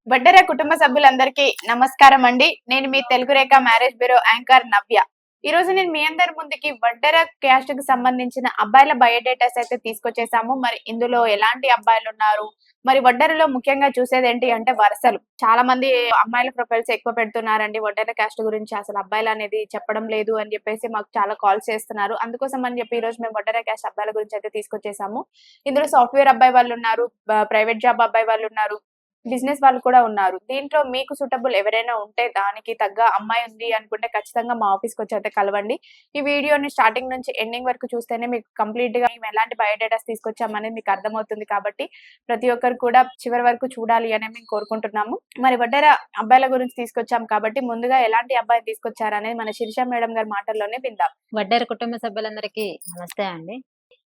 వడ్డెర కుటుంబ సభ్యులందరికీ నమస్కారం అండి. నేను మీ తెలుగు రేఖ మ్యారేజ్ బ్యూరో యాంకర్ నవ్య. ఈ రోజు నేను మీ అందరి ముందుకి వడ్డెర క్యాస్ట్ కి సంబంధించిన అబ్బాయిల బయోడేటాస్ అయితే తీసుకొచ్చేసాము. మరి ఇందులో ఎలాంటి అబ్బాయిలు ఉన్నారు, మరి వడ్డెరలో ముఖ్యంగా చూసేది ఏంటి అంటే వరసలు. చాలా మంది అమ్మాయిల ప్రొఫైల్స్ ఎక్కువ పెడుతున్నారండి వడ్డెర క్యాస్ట్ గురించి. అసలు అబ్బాయిలు అనేది చెప్పడం లేదు అని చెప్పేసి మాకు చాలా కాల్స్ చేస్తున్నారు. అందుకోసం అని చెప్పి ఈ రోజు మేము వడ్డెర క్యాస్ట్ అబ్బాయిల గురించి అయితే తీసుకొచ్చేసాము. ఇందులో సాఫ్ట్వేర్ అబ్బాయి వాళ్ళు ఉన్నారు, ప్రైవేట్ జాబ్ అబ్బాయి వాళ్ళు ఉన్నారు, బిజినెస్ వాళ్ళు కూడా ఉన్నారు. దీంట్లో మీకు సూటబుల్ ఎవరైనా ఉంటే దానికి తగ్గ అమ్మాయి ఉంది అనుకుంటే ఖచ్చితంగా మా ఆఫీస్‌కి వచ్చి అయితే కలవండి. ఈ వీడియోని స్టార్టింగ్ నుంచి ఎండింగ్ వరకు చూస్తేనే మీకు కంప్లీట్‌గా మేము ఎలాంటి బయోడేటాస్ తీసుకొచ్చామనేది మీకు అర్థమవుతుంది కాబట్టి ప్రతి ఒక్కరు కూడా చివరి వరకు చూడాలి అని మేము కోరుకుంటున్నాము. మరి వడ్డెర అబ్బాయిల గురించి తీసుకొచ్చాం కాబట్టి ముందుగా ఎలాంటి అబ్బాయిని తీసుకొచ్చారనేది మన శిరీష మేడం గారి మాటల్లోనే విందాం. వడ్డేర కుటుంబ సభ్యులందరికీ నమస్తే అండి.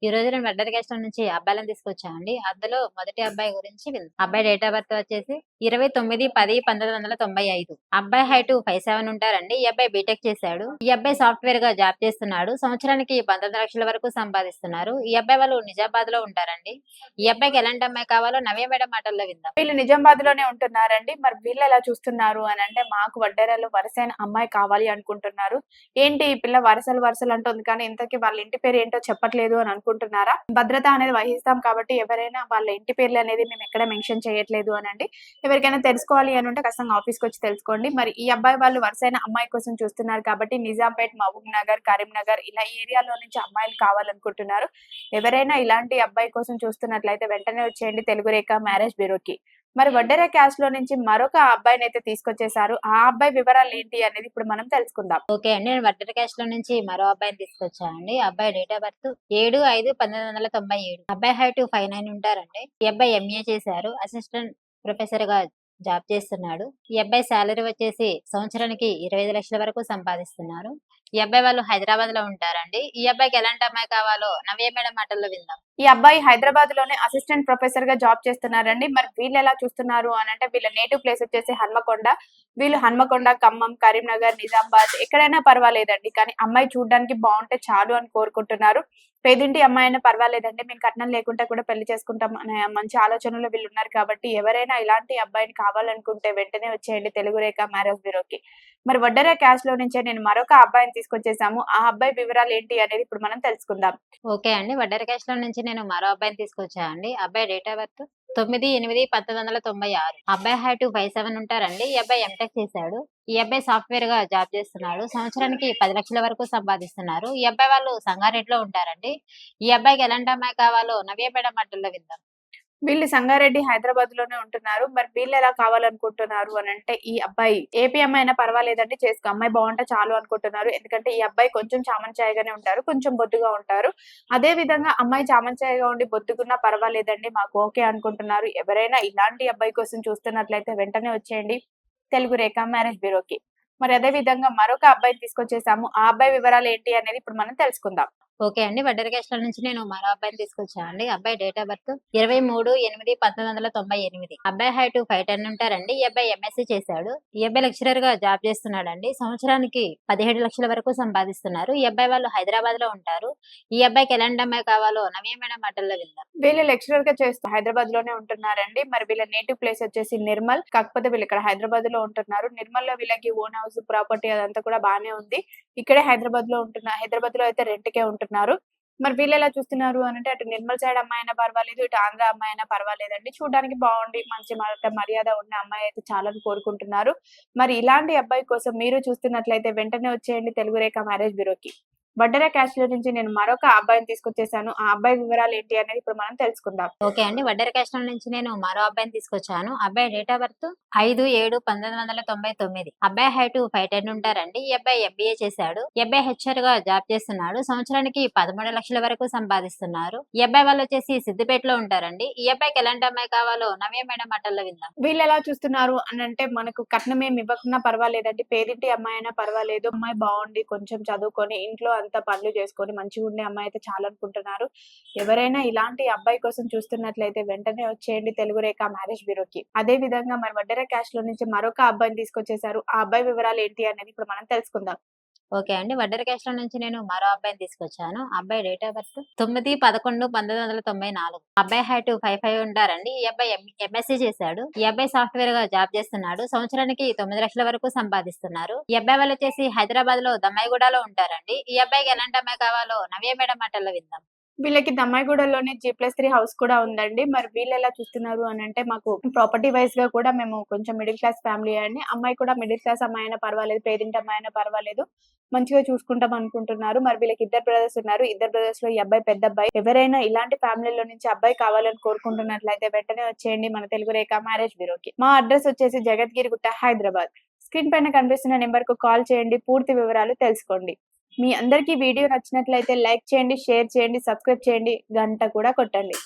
ఈ రోజు నేను వడ్డేర గెస్టం నుంచి అబ్బాయిలను తీసుకొచ్చానండి. అందులో మొదటి అబ్బాయి గురించి అబ్బాయి డేట్ ఆఫ్ బర్త్ వచ్చేసి 29/10/1995. అబ్బాయి హైట్ 5'7" ఉంటారండి. ఈ అబ్బాయి బీటెక్ చేశాడు. ఈ అబ్బాయి సాఫ్ట్వేర్ గా జాబ్ చేస్తున్నాడు. సంవత్సరానికి 19 లక్షల వరకు సంపాదిస్తున్నారు. ఈ అబ్బాయి వాళ్ళు నిజామాబాద్ లో ఉంటారండి. ఈ అబ్బాయికి ఎలాంటి అమ్మాయి కావాలో నవ్య మేడం మాటల్లో విందాం. వీళ్ళు నిజామాబాద్ లోనే ఉంటున్నారండి. మరి వీళ్ళు ఎలా చూస్తున్నారు అని అంటే మాకు వడ్డెరలో వరుసైన అమ్మాయి కావాలి అనుకుంటున్నారు. ఏంటి ఈ పిల్ల వరుసలు వరుసలు అంటుంది కానీ ఇంతకీ వాళ్ళ ఇంటి పేరు ఏంటో చెప్పట్లేదు అని అనుకుంటున్నారా? భద్రత అనేది వహిస్తాం కాబట్టి ఎవరైనా వాళ్ళ ఇంటి పేర్లు అనేది మేము ఎక్కడ మెన్షన్ చేయట్లేదు అనండి. ఎవరికైనా తెలుసుకోవాలి అని ఉంటే ఖచ్చితంగా ఆఫీస్‌కి వచ్చి తెలుసుకోండి. మరి ఈ అబ్బాయి వాళ్ళు వరుసైన అమ్మాయి కోసం చూస్తున్నారు కాబట్టి నిజాంపేట్, మహబూబ్ నగర్, కరీంనగర్ ఇలా ఏరియాలో నుంచి అమ్మాయిలు కావాలనుకుంటున్నారు. ఎవరైనా ఇలాంటి అబ్బాయి కోసం చూస్తున్నట్లయితే వెంటనే వచ్చేయండి తెలుగు రేఖ మ్యారేజ్ బ్యూరోకి. మరి వడ్డెర క్యాస్ట్ లో నుంచి మరొక అబ్బాయిని అయితే తీసుకొచ్చేసారు. ఆ అబ్బాయి వివరాలు ఏంటి అనేది ఇప్పుడు మనం తెలుసుకుందాం. ఓకే అండి. నేను వడ్డేర క్యాస్ట్ లో నుంచి మరో అబ్బాయిని తీసుకొచ్చానండి. అబ్బాయి డేట్ ఆఫ్ బర్త్ 7/5/1997. అబ్బాయి హైట్ 5'9" ఉంటారండి. ఈ అబ్బాయి ఎంఏ చేశారు. అసిస్టెంట్ ప్రొఫెసర్ గా జాబ్ చేస్తున్నాడు. ఈ అబ్బాయి సాలరీ వచ్చేసి సంవత్సరానికి 25 లక్షల వరకు సంపాదిస్తున్నారు. ఈ అబ్బాయి వాళ్ళు హైదరాబాద్ లో ఉంటారండి. ఈ అబ్బాయికి ఎలాంటి అమ్మాయి కావాలో నవ్య మేడం మాటల్లో విందాం. ఈ అబ్బాయి హైదరాబాద్ లోనే అసిస్టెంట్ ప్రొఫెసర్ గా జాబ్ చేస్తున్నారండి. మరి వీళ్ళు ఎలా చూస్తున్నారు అని అంటే వీళ్ళ నేటివ్ ప్లేస్ వచ్చేసి హన్మకొండ. వీళ్ళు హన్మకొండ, ఖమ్మం, కరీంనగర్, నిజామాబాద్ ఎక్కడైనా పర్వాలేదండి. కానీ అమ్మాయి చూడడానికి బాగుంటే చాలు అని కోరుకుంటున్నారు. పేదింటి అమ్మాయి అయినా పర్వాలేదండి. మేము కట్నం లేకుండా కూడా పెళ్లి చేసుకుంటాం అనే మంచి ఆలోచనలో వీళ్ళు ఉన్నారు కాబట్టి ఎవరైనా ఇలాంటి అబ్బాయిని కావాలనుకుంటే వెంటనే వచ్చేయండి తెలుగు రేఖ మ్యారేజ్ బ్యూరోకి. మరి వడ్డెర క్యాస్ట్ లో నుంచే నేను మరొక అబ్బాయిని తీసుకొచ్చేసాము. ఆ అబ్బాయి వివరాలు ఏంటి అనేది ఇప్పుడు మనం తెలుసుకుందాం. ఓకే అండి. వడ్డేర క్యాస్ట్ లో నుంచి నేను మరో అబ్బాయిని తీసుకొచ్చానండి. అబ్బాయి డేట్ ఆఫ్ బర్త్ 9/8/1996. అబ్బాయి హైట్ 5'7" ఉంటారండి. ఈ అబ్బాయి ఎంటెక్ చేశాడు. ఈ అబ్బాయి సాఫ్ట్వేర్ గా జాబ్ చేస్తున్నాడు. సంవత్సరానికి 10 లక్షల వరకు సంపాదిస్తున్నారు. ఈ అబ్బాయి వాళ్ళు సంగారెడ్డిలో ఉంటారండి. ఈ అబ్బాయికి ఎలాంటి అమ్మాయి కావాలో నవ్య మేడం మాటల్లో విందాం. వీళ్ళు సంగారెడ్డి హైదరాబాద్ లోనే ఉంటున్నారు. మరి వీళ్ళు ఎలా కావాలనుకుంటున్నారు అని అంటే ఈ అబ్బాయి ఏపీ అమ్మాయి అయినా పర్వాలేదండి చేసుకో అమ్మాయి బాగుంటే చాలు అనుకుంటున్నారు. ఎందుకంటే ఈ అబ్బాయి కొంచెం చామనచాయగానే ఉంటారు, కొంచెం బొద్దుగా ఉంటారు. అదే విధంగా అమ్మాయి చామనచాయగా ఉండి బొద్దుగున్నా పర్వాలేదండి మాకు ఓకే అనుకుంటున్నారు. ఎవరైనా ఇలాంటి అబ్బాయి కోసం చూస్తున్నట్లయితే వెంటనే వచ్చేయండి తెలుగు రేఖ మ్యారేజ్ బ్యూరోకి. మరి అదే విధంగా మరొక అబ్బాయిని తీసుకొచ్చేసాము. ఆ అబ్బాయి వివరాలు ఏంటి అనేది ఇప్పుడు మనం తెలుసుకుందాం. ఓకే అండి. వడ్డెర క్యాస్ట్ లో నుంచి నేను మరో అబ్బాయిని తీసుకొచ్చానండి. అబ్బాయి డేట్ ఆఫ్ బర్త్ 23/8/1998. అబ్బాయి హైట్ 5'10" ఉంటారండి. ఈ అబ్బాయి ఎంఎస్సీ చేశాడు. ఈ అబ్బాయి లెక్చరర్ గా జాబ్ చేస్తున్నాడండి. సంవత్సరానికి 17 లక్షల వరకు సంపాదిస్తున్నారు. ఈ అబ్బాయి వాళ్ళు హైదరాబాద్ లో ఉంటారు. ఈ అబ్బాయికి ఎలాంటి అమ్మాయి కావాలో నవ్య మేడం మాటల్లో విందాం. వీళ్ళు లెక్చరర్ గా చేస్తూ హైదరాబాద్ లోనే ఉంటున్నారండి. మరి వీళ్ళ నేటివ్ ప్లేస్ వచ్చేసి నిర్మల్. కాకపోతే వీళ్ళు ఇక్కడ హైదరాబాద్ లో ఉంటున్నారు. నిర్మల్ లో వీళ్ళకి ఓన్ హౌస్, ప్రాపర్టీ అదంతా కూడా బానే ఉంది. ఇక్కడే హైదరాబాద్ లో అయితే రెంట్ కే ఉంటున్నారు. మరి వీళ్ళు ఎలా చూస్తున్నారు అని అంటే అటు నిర్మల్ సైడ్ అమ్మాయి అయినా పర్వాలేదు, ఇటు ఆంధ్ర అమ్మాయి అయినా పర్వాలేదండి. చూడడానికి బాగుండి మంచి మాట మర్యాద ఉన్న అమ్మాయి అయితే చాలని కోరుకుంటున్నారు. మరి ఇలాంటి అబ్బాయి కోసం మీరు చూస్తున్నట్లయితే వెంటనే వచ్చేయండి తెలుగు రేఖ మ్యారేజ్ బ్యూరోకి. వడ్డెర క్యాస్ట్ లో నుంచి నేను మరొక అబ్బాయిని తీసుకొచ్చేసాను. ఆ అబ్బాయి వివరాలు ఏంటి అనేది ఇప్పుడు మనం తెలుసుకుందాం. ఓకే అండి. వడ్డెర క్యాస్ట్ నుంచి నేను మరో అబ్బాయిని తీసుకొచ్చాను. అబ్బాయి డేట్ ఆఫ్ బర్త్ 5/7/1999. అబ్బాయి హైట్ 5'10" ఉంటారండి. ఈ అబ్బాయి ఎంబీఏ చేశాడు. ఈ అబ్బాయి హెచ్ఆర్ గా జాబ్ చేస్తున్నాడు. సంవత్సరానికి 13 లక్షల వరకు సంపాదిస్తున్నారు. ఈ అబ్బాయి వాళ్ళు వచ్చేసి సిద్దిపేటలో ఉంటారండి. ఈ అబ్బాయికి ఎలాంటి అమ్మాయి కావాలో నవ్య మేడం మాటల్లో విందాం. వీళ్ళు ఎలా చూస్తున్నారు అని అంటే మనకు కట్నం ఏమి ఇవ్వకున్నా పర్వాలేదండి. పేదింటి అమ్మాయి అయినా పర్వాలేదు. అమ్మాయి బాగుండి కొంచెం చదువుకొని ఇంట్లో అంతా పనులు చేసుకొని మంచిగా ఉండే అమ్మాయి అయితే చాలనుకుంటున్నారు. ఎవరైనా ఇలాంటి అబ్బాయి కోసం చూస్తున్నట్లయితే వెంటనే వచ్చేయండి తెలుగు రేఖ మ్యారేజ్ బ్యూరోకి. అదే విధంగా మరి వడ్డెర క్యాస్ట్ లో నుంచి మరొక అబ్బాయిని తీసుకొచ్చేసారు. ఆ అబ్బాయి వివరాలు ఏంటి అనేది ఇప్పుడు మనం తెలుసుకుందాం. ఓకే అండి. వడ్డెర క్యాస్ట్‌లో నుంచి నేను మరో అబ్బాయిని తీసుకొచ్చాను. అబ్బాయి డేట్ ఆఫ్ బర్త్ 9/11/1994. అబ్బాయి హైట్ 5'5" ఉంటారండి. ఈ అబ్బాయి ఎంఎస్సీ చేశాడు. ఈ అబ్బాయి సాఫ్ట్‌వేర్‌గా జాబ్ చేస్తున్నాడు. సంవత్సరానికి 9 లక్షల వరకు సంపాదిస్తున్నారు. ఈ అబ్బాయి వాళ్ళొచ్చేసి హైదరాబాద్‌లో దమ్మాయిగూడలో ఉంటారండి. ఈ అబ్బాయికి ఎలాంటి అమ్మాయి కావాలో నవ్య మేడం మాటల్లో విందాం. వీళ్ళకి దమ్మాయిగూడలోనే G+3 హౌస్ కూడా ఉందండి. మరి వీళ్ళెలా చూస్తున్నారు అనంటే, మాకు ప్రాపర్టీ వైస్‌గా కూడా మేము కొంచెం మిడిల్ క్లాస్ ఫ్యామిలీ అండి. అమ్మాయి కూడా మిడిల్ క్లాస్ అమ్మాయైనా పర్వాలేదు, పేదింటి అమ్మాయైనా పర్వాలేదు. మంచిగా చూసుకుంటాం అనుకుంటున్నారు. మరి వీళ్ళకి ఇద్దరు బ్రదర్స్ ఉన్నారు. ఇద్దరు బ్రదర్స్‌లో ఈ అబ్బాయి పెద్దబ్బాయి. ఎవరైనా ఇలాంటి ఫ్యామిలీలో నుంచి అబ్బాయి కావాలని కోరుకుంటున్నట్లయితే వెంటనే వచ్చేయండి మన తెలుగు రేఖ మ్యారేజ్ బ్యూరోకి. మా అడ్రెస్ వచ్చేసి జగద్గిరిగుట్ట, హైదరాబాద్. స్క్రీన్ పైన కనిపిస్తున్న నంబర్‌కు కాల్ చేయండి. పూర్తి వివరాలు తెలుసుకోండి. మీ అందరికీ వీడియో నచ్చినట్లయితే లైక్ చేయండి, షేర్ చేయండి, సబ్స్క్రైబ్ చేయండి, గంట కూడా కొట్టండి.